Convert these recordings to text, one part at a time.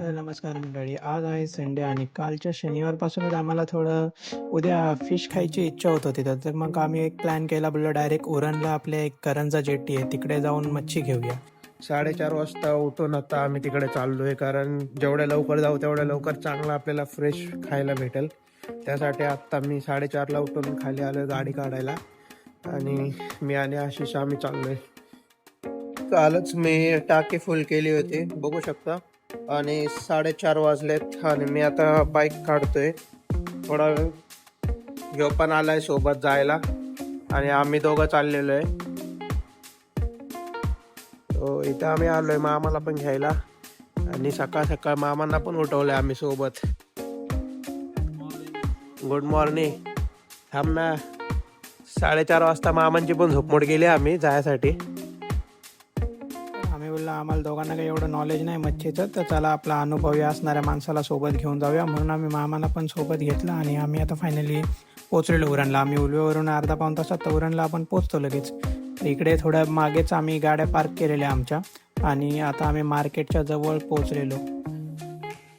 नमस्कार मंडळी. आज आहे संडे आणि कालच्या शनिवारपासूनच आम्हाला थोडं उद्या फिश खायची इच्छा होत होती. तर मग आम्ही एक प्लॅन केला, बोललो डायरेक्ट उरणला आपल्या एक करंजा जेट्टी आहे तिकडे जाऊन मच्छी घेऊया. 4:30 वाजता उठून आता आम्ही तिकडे चाललोय, कारण जेवढ्या लवकर जाऊ तेवढ्या लवकर चांगलं आपल्याला फ्रेश खायला भेटेल. त्यासाठी आत्ता मी 4:30ला उठून खाली आलोय गाडी काढायला आणि मी आणि आशिष आम्ही चाललोय. कालच मी टाकी फुल केली होती, बघू शकता. आणि 4:30 वाजलेत आणि मी आता बाईक काढतोय. थोडा वेळ ह्यो पण आलाय सोबत जायला आणि आम्ही दोघं चाललेलो आहे. तो इथं आम्ही आलोय मामाला पण घ्यायला आणि सकाळ सकाळ मामांना पण उठवलंय आम्ही सोबत. Good morning. थांब ना, 4:30 वाजता मामांची पण झोपमोड गेली आम्ही जायसाठी. आम्ही बोललो आम्हाला दोघांना काही एवढं नॉलेज नाही मच्छीचं, तर चला आपला अनुभवी असणाऱ्या माणसाला सोबत घेऊन जाऊया, म्हणून आम्ही मामाला पण सोबत घेतलं आणि आम्ही आता फायनली पोचलेलो उरणला. आम्ही उलवेवरून अर्धा पाऊण तासात उरणला आपण पोचतो लगेच. तर इकडे थोड्या मागेच आम्ही गाड्या पार्क केलेल्या आमच्या आणि आता आम्ही मार्केटच्या जवळ पोचलेलो.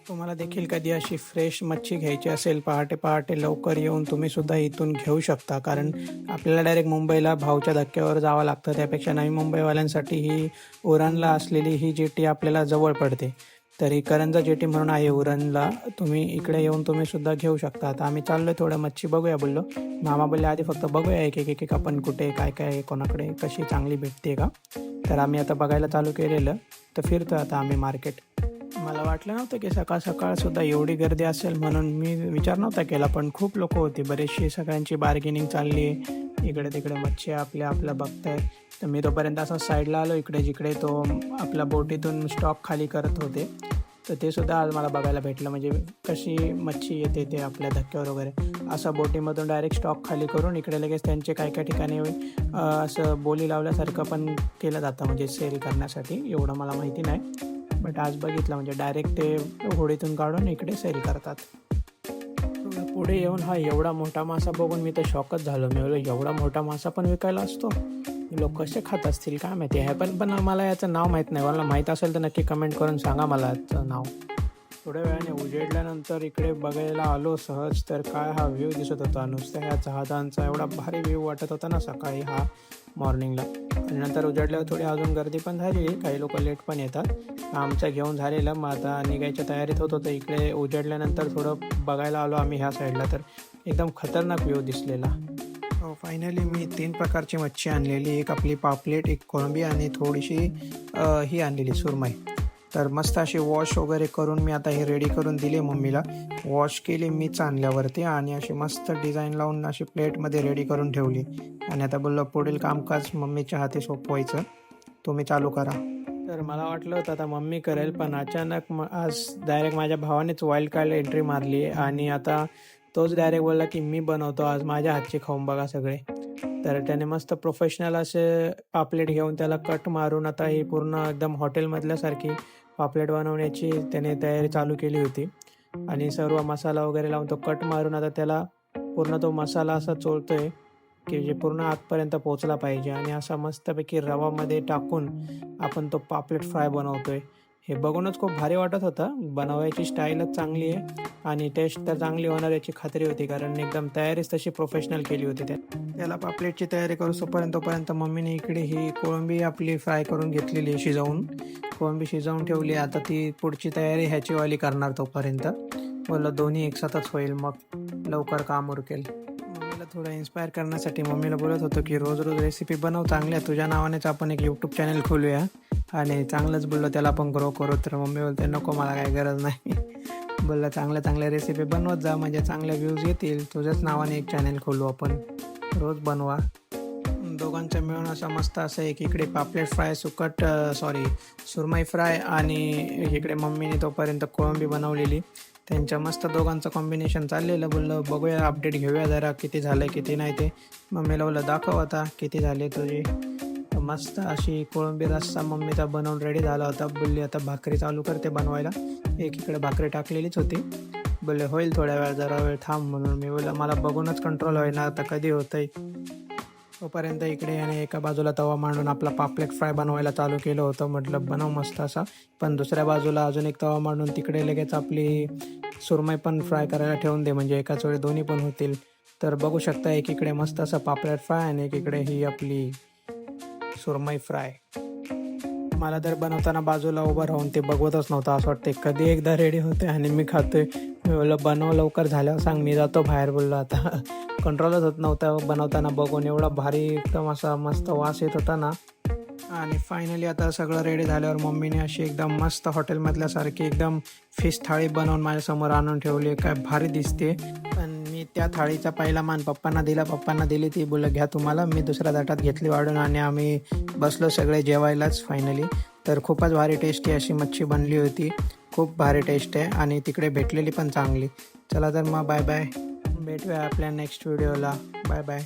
तुम्हाला देखील कधी अशी फ्रेश मच्छी घ्यायची असेल, पहाटे पहाटे लवकर येऊन तुम्ही सुद्धा इथून घेऊ शकता, कारण आपल्याला डायरेक्ट मुंबईला भावच्या धक्क्यावर जावं लागतं. त्यापेक्षा नवी मुंबईवाल्यांसाठी ही उरणला असलेली ही जेटी आपल्याला जवळ पडते. तर ही करंजा जेटी म्हणून आहे उरणला, तुम्ही इकडे येऊन तुम्ही सुद्धा घेऊ शकता. आता आम्ही चाललोय थोडं मच्छी बघूया बोललो. मामा बोलले आधी फक्त बघूया एक एक एक एक आपण कुठे काय काय कोणाकडे कशी चांगली भेटते का. तर आम्ही आता बघायला चालू केलेलं. तर फिरतो आता आम्ही मार्केट. मला वाटलं नव्हतं की सकाळ सकाळसुद्धा एवढी गर्दी असेल, म्हणून मी विचार नव्हता केला, पण खूप लोक होती. बरेचशी सगळ्यांची बार्गेनिंग चालली आहे. इकडे तिकडे मच्छी आपल्या बघताय. तर मी तोपर्यंत असं साईडला आलो इकडे, जिकडे तो आपल्या बोटीतून स्टॉक खाली करत होते. तर ते सुद्धा आज मला बघायला भेटलं, म्हणजे कशी मच्छी येते ते आपल्या धक्क्यावर वगैरे. असं बोटीमधून डायरेक्ट स्टॉक खाली करून इकडे लगेच त्यांचे काय काय ठिकाणी असं बोली लावल्यासारखं पण केलं जातं, म्हणजे सेल करण्यासाठी. एवढं मला माहिती नाही, बट आज बघितलं म्हणजे डायरेक्ट ते होडीतून काढून इकडे सेल करतात. पुढे येऊन हा एवढा मोठा मासा बघून मी तर शॉकच झालो. मी बोललो एवढा मोठा मासा पण विकायला असतो, लोक कसे खात असतील काय माहिती. हे पण मला याचं नाव माहीत नाही. मला माहीत असेल तर नक्की कमेंट करून सांगा मला याचं नाव. थोड्या वेळाने उजेडल्यानंतर इकडे बघायला आलो सहज, तर काय हा व्ह्यू दिसत होता. नुसत्या ह्या जहाजांचा एवढा भारी व्ह्यू वाटत होता ना सकाळी हा मॉर्निंगला. आणि नंतर उजाडल्यावर थोडी अजून गर्दी पण झाली, काही लोक लेट पण येतात. आमचं घेऊन झालेलं, मग आता निघायच्या तयारीत होतो. तर इकडे उजाडल्यानंतर थोडं बघायला आलो आम्ही ह्या साईडला, तर एकदम खतरनाक व्ह्यू दिसलेला. फायनली मी 3 प्रकारची मच्छी आणलेली. एक आपली पापलेट, एक कोळंबी आणि थोडीशी ही आणलेली सुरमई. तर मस्त अशी वॉश वगैरे करून मी आता हे रेडी करून दिली मम्मीला. वॉश केली मीच आणल्यावरती आणि अशी मस्त डिझाईन लावून अशी प्लेटमध्ये रेडी करून ठेवली. आणि आता बोललो पुढील कामकाज मम्मीच्या हाती सोपवायचं, तुम्ही चालू करा. तर मला वाटलं होतं आता मम्मी करेल, पण अचानक आज डायरेक्ट माझ्या भावानेच वाईल्ड कार्ड एंट्री मारली आणि आता तोच डायरेक्ट बोलला की मी बनवतो आज, माझ्या हातची खाऊन बघा सगळे. तर त्याने मस्त प्रोफेशनल असे पापलेट घेऊन त्याला कट मारून आता ही पूर्ण एकदम हॉटेलमधल्यासारखी पापलेट बनवण्याची त्याने तयारी चालू केली होती. आणि सर्व मसाला वगैरे लावून तो कट मारून आता त्याला पूर्ण तो मसाला असा चोळतोय की जे पूर्ण आतपर्यंत पोचला पाहिजे. आणि असा मस्तपैकी रवामध्ये टाकून आपण तो पापलेट फ्राय बनवतोय. हे बघूनच खूप भारी वाटत होतं. बनवायची स्टाईलच चांगली आहे आणि टेस्ट तर चांगली होणार याची खात्री होती, कारण एकदम तयारीच तशी प्रोफेशनल केली होती. त्याला पापलेटची तयारी तोपर्यंत मम्मीने इकडे ही कोळंबी आपली फ्राय करून घेतलेली शिजवून. कोळंबी शिजवून ठेवली, आता ती पुढची तयारी ह्याचीवाली करणार तोपर्यंत. बोललं दोन्ही एकसाथच होईल, मग लवकर काम उरकेल. मम्मीला थोडं इन्स्पायर करण्यासाठी मम्मीला बोलत होतो की रोज रोज रेसिपी बनव चांगल्या, तुझ्या नावानेच आपण एक यूट्यूब चॅनल खोलूया आणि चांगलंच बोललो त्याला आपण ग्रो करू. तर मम्मी बोलते नको, मला काही गरज नाही. बोललं चांगल्या रेसिपी बनवत जा, म्हणजे चांगल्या व्ह्यूज येतील, तुझ्याच नावाने एक चॅनल खोलू आपण, रोज बनवा. दोघांचं मिळून असं मस्त असं एकीकडे पापलेट फ्राय सुरमई फ्राय आणि एकीकडे मम्मीने तोपर्यंत कोळंबी बनवलेली. त्यांच्या मस्त दोघांचं कॉम्बिनेशन चाललेलं. बोललं बघूया, अपडेट घेऊया जरा किती झालं किती नाही ते. मम्मीला बोललं दाखव आता किती झाले तुझे. मस्त अशी कोळंबी रस्सा मम्मीचा बनवून रेडी झाला होता. बोलली आता भाकरी चालू करते बनवायला. एकीकडे भाकरी टाकलेलीच होती. बोलले होईल थोड्या वेळ, जरा वेळ थांब म्हणून. मी बोललं मला बघूनच कंट्रोल होईना आता कधी होतंय. तोपर्यंत इकडे याने एका बाजूला तवा मांडून आपला पापलेट फ्राय बनवायला चालू केलं होतं. म्हटलं बनव मस्त असा. पण दुसऱ्या बाजूला अजून एक तवा मांडून तिकडे लगेच आपली सुरमई पण फ्राय करायला ठेवून दे, म्हणजे एकाच वेळी दोन्ही पण होतील. तर बघू शकता एकीकडे मस्त असं पापलेट फ्राय आणि एकीकडे ही आपली सुरमई फ्राय. मला तर बनवताना बाजूला उभं राहून ते बघवतच नव्हतं. असं वाटते कधी एकदा रेडी होते आणि मी खातोय. मी बोललो बनव लवकर, झाल्यावर सांग, मी जातो बाहेर. बोललो आता कंट्रोलच होत नव्हतं बनवताना बघून. एवढा भारी एकदम असा मस्त वास येत होता ना. आणि फायनली आता सगळं रेडी झाल्यावर मम्मीने अशी एकदम मस्त हॉटेलमधल्यासारखी एकदम फिश थाळी बनवून माझ्यासमोर आणून ठेवली. काय भारी दिसते. पण मी त्या थाळीचा पहिला मान पप्पांना दिला. पप्पांना दिली ती, बोललं घ्या तुम्हाला. मी दुसऱ्या ताटात घेतली वाढून आणि आम्ही बसलो सगळे जेवायलाच फायनली. तर खूपच भारी टेस्टी अशी मच्छी बनली होती. खूप भारी टेस्ट आहे आणि तिकडे भेटलेली पण चांगली. चला तर मग बाय बाय. भेटूया आपल्या नेक्स्ट व्हिडिओला. Bye bye.